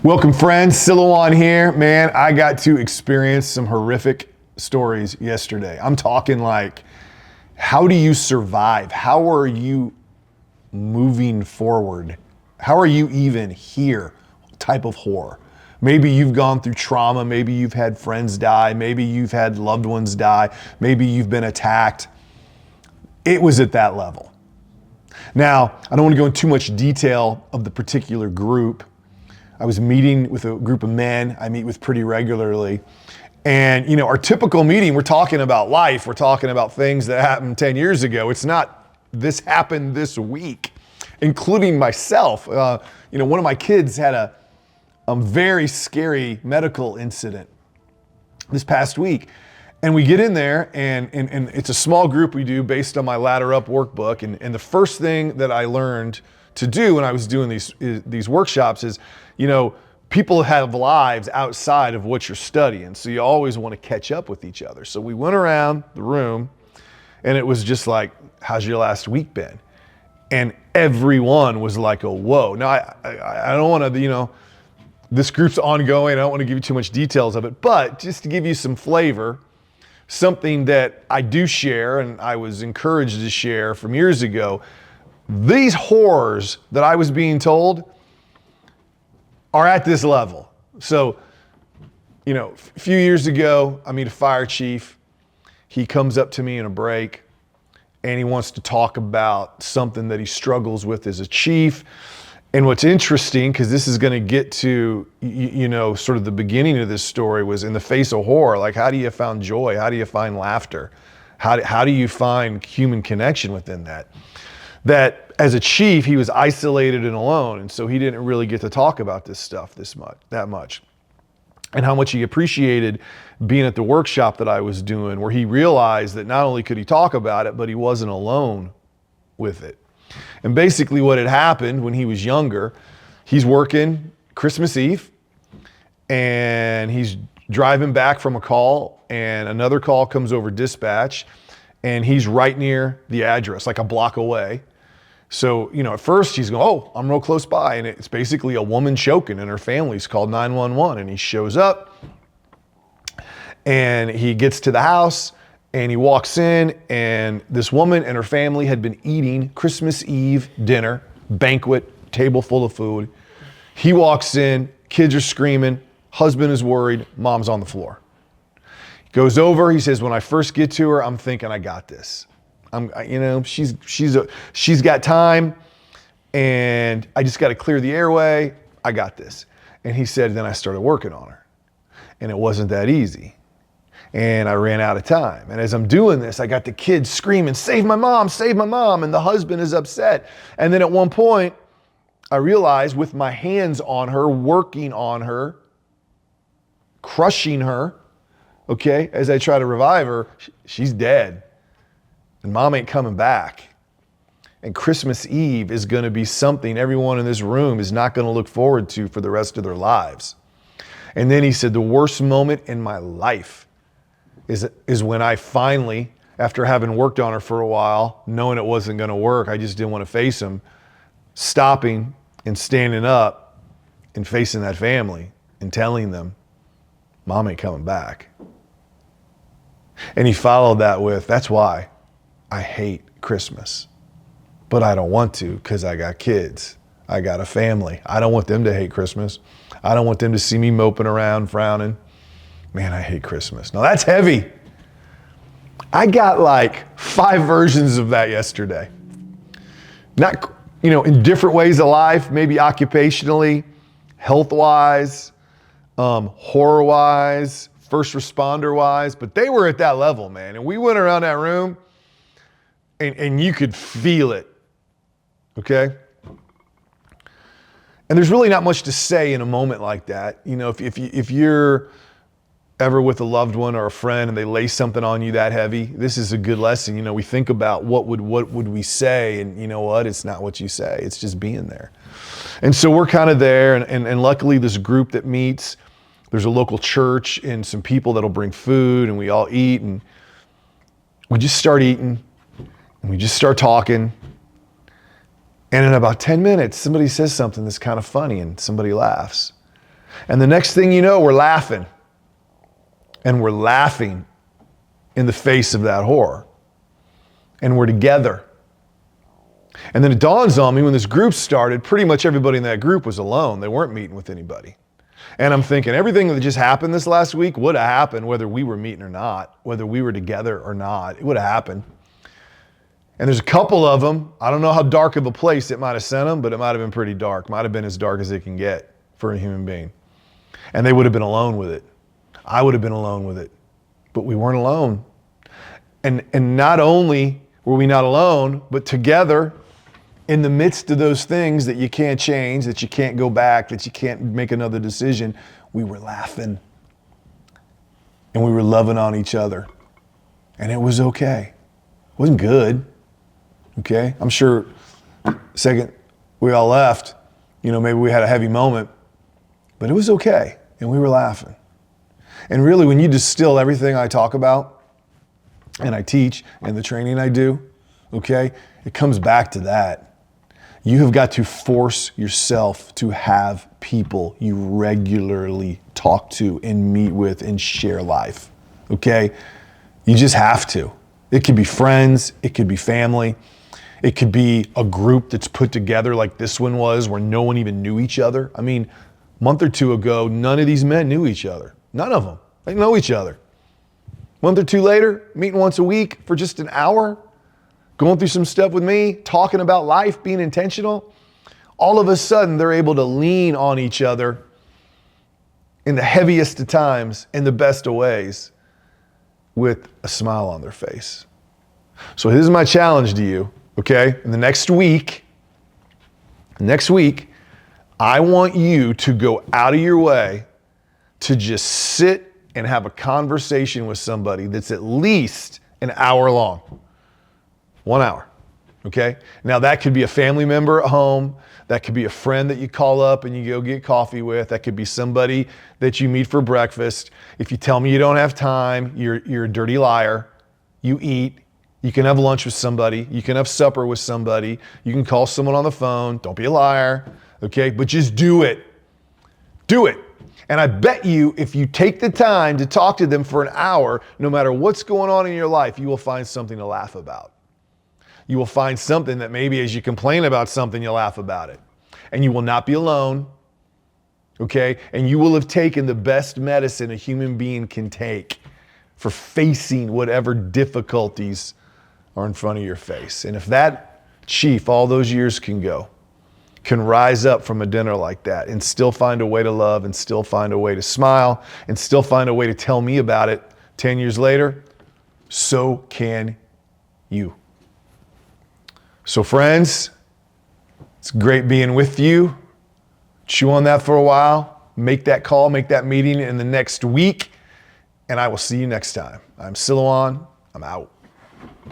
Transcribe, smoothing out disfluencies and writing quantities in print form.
Welcome, friends. Silouan here. Man, I got to experience some horrific stories yesterday. I'm talking like, how do you survive? How are you moving forward? How are you even here? Type of horror. Maybe you've gone through trauma. Maybe you've had friends die. Maybe you've had loved ones die. Maybe you've been attacked. It was at that level. Now, I don't want to go into too much detail of the particular group. I was meeting with a group of men I meet with pretty regularly. And, our typical meeting, we're talking about life. We're talking about things that happened 10 years ago. It's not, this happened this week, including myself. One of my kids had a very scary medical incident this past week. And we get in there, and it's a small group we do based on my Ladder Up workbook. And the first thing that I learned to do when I was doing these workshops is, people have lives outside of what you're studying. So you always want to catch up with each other. So we went around the room, and it was just like, how's your last week been? And everyone was like, oh, whoa. Now, I don't want to, this group's ongoing. I don't want to give you too much details of it, but just to give you some flavor, something that I do share and I was encouraged to share from years ago, these horrors that I was being told are at this level. So, a few years ago, I meet a fire chief. He comes up to me in a break and he wants to talk about something that he struggles with as a chief. And what's interesting, because this is going to get to, sort of the beginning of this story, was in the face of horror. Like, how do you find joy? How do you find laughter? How do you find human connection within that? That as a chief, he was isolated and alone. And so he didn't really get to talk about this stuff that much. And how much he appreciated being at the workshop that I was doing, where he realized that not only could he talk about it, but he wasn't alone with it. And basically what had happened when he was younger, he's working Christmas Eve and he's driving back from a call, and another call comes over dispatch, and he's right near the address, like a block away. So, at first he's going, oh, I'm real close by. And it's basically a woman choking and her family's called 911. And he shows up and he gets to the house and he walks in, and this woman and her family had been eating Christmas Eve dinner, banquet, table full of food. He walks in, kids are screaming, husband is worried, mom's on the floor. He goes over, he says, when I first get to her, I'm thinking, I got this. She's got time, and I just got to clear the airway. I got this. And he said, then I started working on her, and it wasn't that easy. And I ran out of time. And as I'm doing this, I got the kids screaming, save my mom, save my mom. And the husband is upset. And then at one point, I realized with my hands on her, working on her, crushing her, okay, as I try to revive her, she's dead. And mom ain't coming back. And Christmas Eve is going to be something everyone in this room is not going to look forward to for the rest of their lives. And then he said, the worst moment in my life is when I finally, after having worked on her for a while, knowing it wasn't going to work, I just didn't want to face him, stopping and standing up and facing that family and telling them, mom ain't coming back. And he followed that with, that's why I hate Christmas, but I don't want to, because I got kids. I got a family. I don't want them to hate Christmas. I don't want them to see me moping around, frowning. Man, I hate Christmas. Now that's heavy. I got like 5 versions of that yesterday. Not, in different ways of life, maybe occupationally, health-wise, horror-wise, first responder-wise, but they were at that level, man. And we went around that room and you could feel it, okay? And there's really not much to say in a moment like that. If you're ever with a loved one or a friend and they lay something on you that heavy, this is a good lesson. We think about what would we say, and you know what? It's not what you say. It's just being there. And so we're kind of there, and luckily this group that meets, there's a local church and some people that'll bring food, and we all eat, and we just start eating, and we just start talking. And in about 10 minutes, somebody says something that's kind of funny and somebody laughs. And the next thing you know, we're laughing. And we're laughing in the face of that horror. And we're together. And then it dawns on me when this group started, pretty much everybody in that group was alone. They weren't meeting with anybody. And I'm thinking everything that just happened this last week would have happened whether we were meeting or not, whether we were together or not. It would have happened. And there's a couple of them, I don't know how dark of a place it might have sent them, but it might have been pretty dark. Might have been as dark as it can get for a human being. And they would have been alone with it. I would have been alone with it. But we weren't alone. And not only were we not alone, but together in the midst of those things that you can't change, that you can't go back, that you can't make another decision, we were laughing. And we were loving on each other. And it was okay. It wasn't good. Okay? I'm sure second we all left, maybe we had a heavy moment, but it was okay. And we were laughing. And really, when you distill everything I talk about and I teach and the training I do, okay, it comes back to that. You have got to force yourself to have people you regularly talk to and meet with and share life, okay? You just have to. It could be friends, it could be family, it could be a group that's put together like this one was where no one even knew each other. I mean, a month or two ago, none of these men knew each other. None of them. They know each other. A month or two later, meeting once a week for just an hour, going through some stuff with me, talking about life, being intentional. All of a sudden, they're able to lean on each other in the heaviest of times, in the best of ways, with a smile on their face. So here's my challenge to you, okay? In the next week, I want you to go out of your way to just sit and have a conversation with somebody that's at least an hour long. 1 hour, okay? Now that could be a family member at home. That could be a friend that you call up and you go get coffee with. That could be somebody that you meet for breakfast. If you tell me you don't have time, you're a dirty liar. You eat. You can have lunch with somebody. You can have supper with somebody. You can call someone on the phone. Don't be a liar, okay? But just do it. Do it. And I bet you if you take the time to talk to them for an hour, no matter what's going on in your life, you will find something to laugh about. You will find something that maybe as you complain about something, you laugh about it. And you will not be alone, okay? And you will have taken the best medicine a human being can take for facing whatever difficulties are in front of your face. And if that chief, all those years can rise up from a dinner like that and still find a way to love and still find a way to smile and still find a way to tell me about it 10 years later, so can you. So friends, it's great being with you. Chew on that for a while. Make that call, make that meeting in the next week, and I will see you next time. I'm Silouan. I'm out.